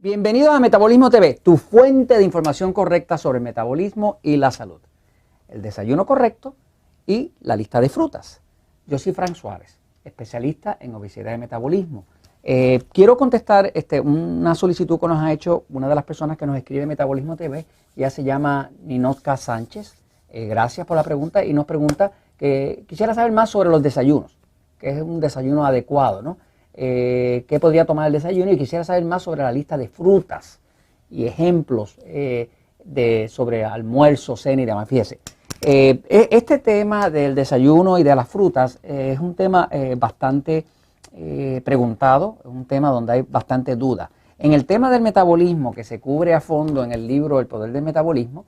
Bienvenidos a Metabolismo TV, tu fuente de información correcta sobre el metabolismo y la salud. El desayuno correcto y la lista de frutas. Yo soy Frank Suárez, especialista en obesidad y metabolismo. Quiero contestar una solicitud que nos ha hecho una de las personas que nos escribe Metabolismo TV. Ella se llama Ninotka Sánchez. Gracias por la pregunta y nos pregunta que quisiera saber más sobre los desayunos, que es un desayuno adecuado, ¿no? Qué podría tomar el desayuno, y quisiera saber más sobre la lista de frutas y ejemplos sobre almuerzo, cena y demás. Fíjese, este tema del desayuno y de las frutas es un tema bastante preguntado, es un tema donde hay bastante duda. En el tema del metabolismo, que se cubre a fondo en el libro El Poder del Metabolismo,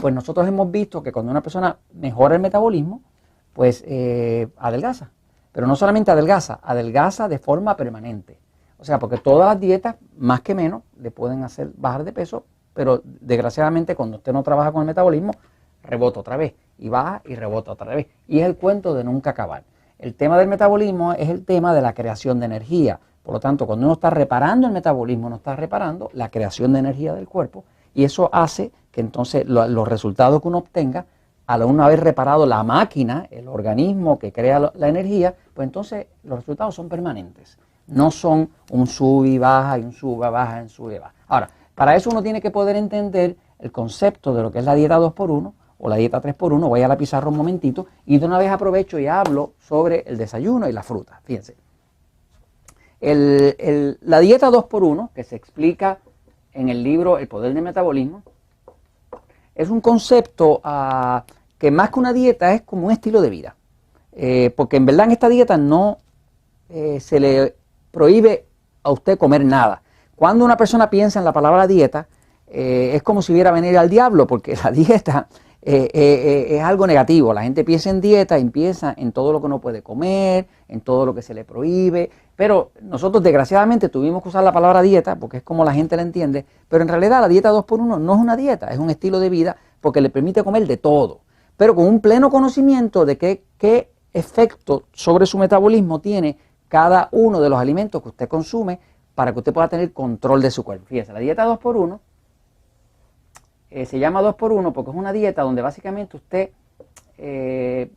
pues nosotros hemos visto que cuando una persona mejora el metabolismo, pues adelgaza. Pero no solamente adelgaza de forma permanente. O sea, porque todas las dietas, más que menos, le pueden hacer bajar de peso, pero desgraciadamente cuando usted no trabaja con el metabolismo, rebota otra vez, y baja y rebota otra vez. Y es el cuento de nunca acabar. El tema del metabolismo es el tema de la creación de energía. Por lo tanto, cuando uno está reparando el metabolismo, uno está reparando la creación de energía del cuerpo, y eso hace que entonces los resultados que uno obtenga, al una vez reparado la máquina, el organismo que crea la energía, pues entonces los resultados son permanentes. No son un sube y baja, y un sube, baja, un sube y baja. Ahora, para eso uno tiene que poder entender el concepto de lo que es la dieta 2x1 o la dieta 3x1. Voy a la pizarra un momentito y de una vez aprovecho y hablo sobre el desayuno y la fruta. Fíjense. La dieta 2x1, que se explica en el libro El Poder del Metabolismo, es un concepto que más que una dieta es como un estilo de vida. Porque en verdad en esta dieta no se le prohíbe a usted comer nada. Cuando una persona piensa en la palabra dieta, es como si viera venir al diablo, porque la dieta es algo negativo. La gente piensa en dieta y piensa en todo lo que no puede comer, en todo lo que se le prohíbe. Pero nosotros desgraciadamente tuvimos que usar la palabra dieta, porque es como la gente la entiende. Pero en realidad la dieta 2x1 no es una dieta, es un estilo de vida, porque le permite comer de todo, pero con un pleno conocimiento de qué efecto sobre su metabolismo tiene cada uno de los alimentos que usted consume, para que usted pueda tener control de su cuerpo. Fíjese, la dieta 2x1 se llama 2x1 porque es una dieta donde básicamente usted de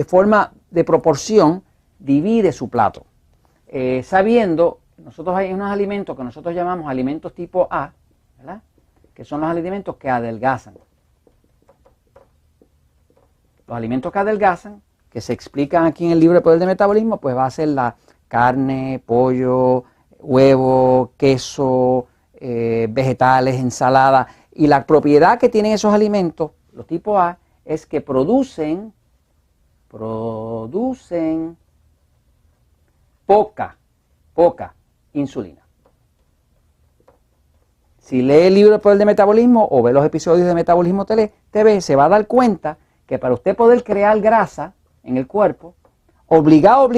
forma de proporción divide su plato, sabiendo, nosotros hay unos alimentos que nosotros llamamos alimentos tipo A, ¿verdad?, que son los alimentos que adelgazan. Los alimentos que adelgazan, que se explican aquí en el libro El Poder del Metabolismo, pues va a ser la carne, pollo, huevo, queso, vegetales, ensalada. Y la propiedad que tienen esos alimentos, los tipo A, es que producen poca insulina. Si lee el libro El Poder del Metabolismo o ve los episodios de Metabolismo TV, se va a dar cuenta que para usted poder crear grasa en el cuerpo, obligado,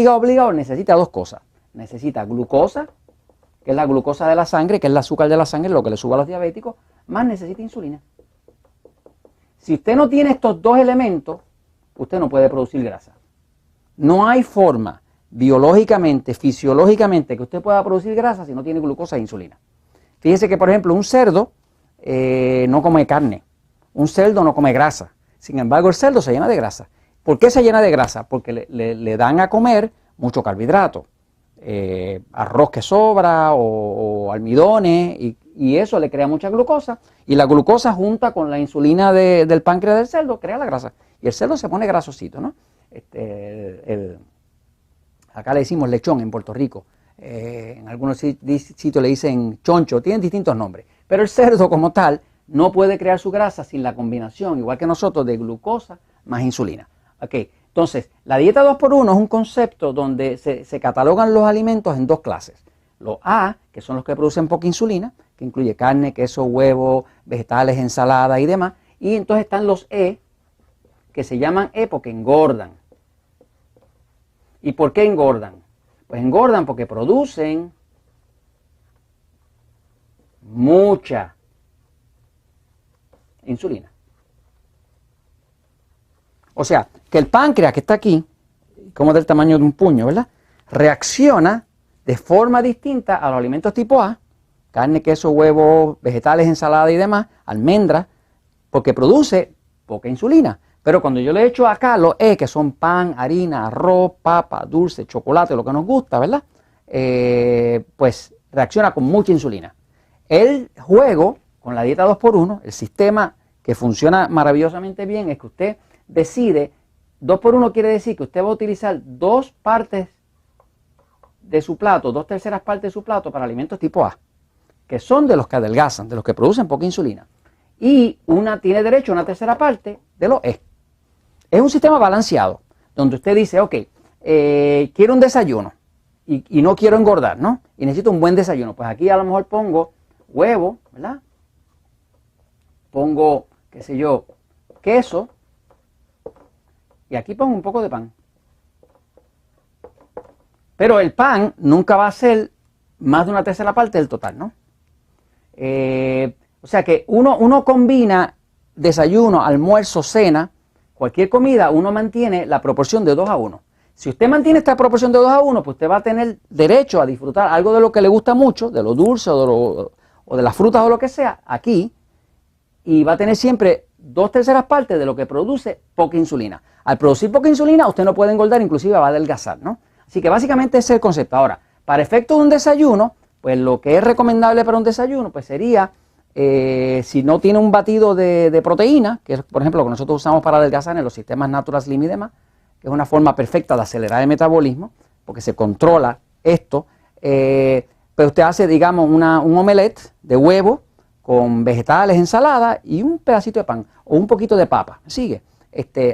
necesita dos cosas. Necesita glucosa, que es la glucosa de la sangre, que es el azúcar de la sangre, lo que le sube a los diabéticos, más necesita insulina. Si usted no tiene estos dos elementos, usted no puede producir grasa. No hay forma biológicamente, fisiológicamente, que usted pueda producir grasa si no tiene glucosa e insulina. Fíjese que, por ejemplo, un cerdo no come carne, un cerdo no come grasa. Sin embargo, el cerdo se llena de grasa. ¿Por qué se llena de grasa? Porque le dan a comer mucho carbohidrato, arroz que sobra o almidones, y eso le crea mucha glucosa. Y la glucosa junta con la insulina del páncreas del cerdo crea la grasa. Y el cerdo se pone grasosito, ¿no? Acá le decimos lechón en Puerto Rico. En algunos sitios le dicen choncho, tienen distintos nombres. Pero el cerdo como tal no puede crear su grasa sin la combinación, igual que nosotros, de glucosa más insulina. Okay. Entonces, la dieta 2x1 es un concepto donde se catalogan los alimentos en dos clases. Los A, que son los que producen poca insulina, que incluye carne, queso, huevo, vegetales, ensalada y demás. Y entonces están los E, que se llaman E porque engordan. ¿Y por qué engordan? Pues engordan porque producen mucha insulina. O sea, que el páncreas que está aquí, como del tamaño de un puño, ¿verdad?, reacciona de forma distinta a los alimentos tipo A, carne, queso, huevos, vegetales, ensalada y demás, almendras, porque produce poca insulina. Pero cuando yo le echo acá los E, que son pan, harina, arroz, papa, dulce, chocolate, lo que nos gusta, ¿verdad? Pues reacciona con mucha insulina. El juego con la dieta 2x1, el sistema que funciona maravillosamente bien, es que usted decide, 2x1 quiere decir que usted va a utilizar 2 partes de su plato, 2/3 partes de su plato para alimentos tipo A, que son de los que adelgazan, de los que producen poca insulina. Y tiene derecho a una 1/3 parte de los E. Es un sistema balanceado, donde usted dice, ok, quiero un desayuno y no quiero engordar, ¿no? Y necesito un buen desayuno. Pues aquí a lo mejor pongo huevo, ¿verdad? Pongo, qué sé yo, queso. Y aquí pongo un poco de pan. Pero el pan nunca va a ser más de una 1/3 parte del total, ¿no? O sea que uno combina desayuno, almuerzo, cena, cualquier comida, uno mantiene la proporción de 2:1. Si usted mantiene esta proporción de 2:1, pues usted va a tener derecho a disfrutar algo de lo que le gusta mucho, de lo dulce o de las frutas o lo que sea, aquí, y va a tener siempre 2/3 partes de lo que produce poca insulina. Al producir poca insulina, usted no puede engordar, inclusive va a adelgazar, ¿no? Así que básicamente ese es el concepto. Ahora, para efectos de un desayuno, pues lo que es recomendable para un desayuno, pues sería, si no tiene un batido de proteína, que es por ejemplo lo que nosotros usamos para adelgazar en los sistemas Natural Slim y demás, que es una forma perfecta de acelerar el metabolismo, porque se controla esto, pues usted hace, digamos, un omelette de huevo con vegetales, ensalada y un pedacito de pan o un poquito de papa. ¿Sigue?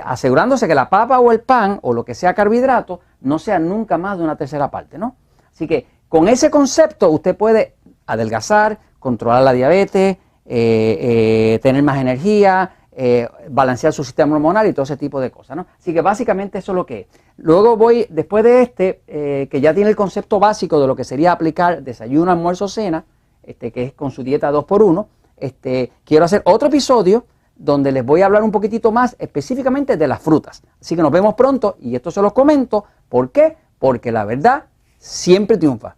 Asegurándose que la papa o el pan o lo que sea carbohidrato no sea nunca más de una 1/3 parte, ¿no? Así que con ese concepto usted puede adelgazar, controlar la diabetes, tener más energía, balancear su sistema hormonal y todo ese tipo de cosas, ¿no? Así que básicamente eso es lo que es. Luego voy, después de que ya tiene el concepto básico de lo que sería aplicar desayuno, almuerzo, cena, que es con su dieta 2x1, quiero hacer otro episodio donde les voy a hablar un poquitito más específicamente de las frutas. Así que nos vemos pronto y esto se los comento. ¿Por qué? Porque la verdad siempre triunfa.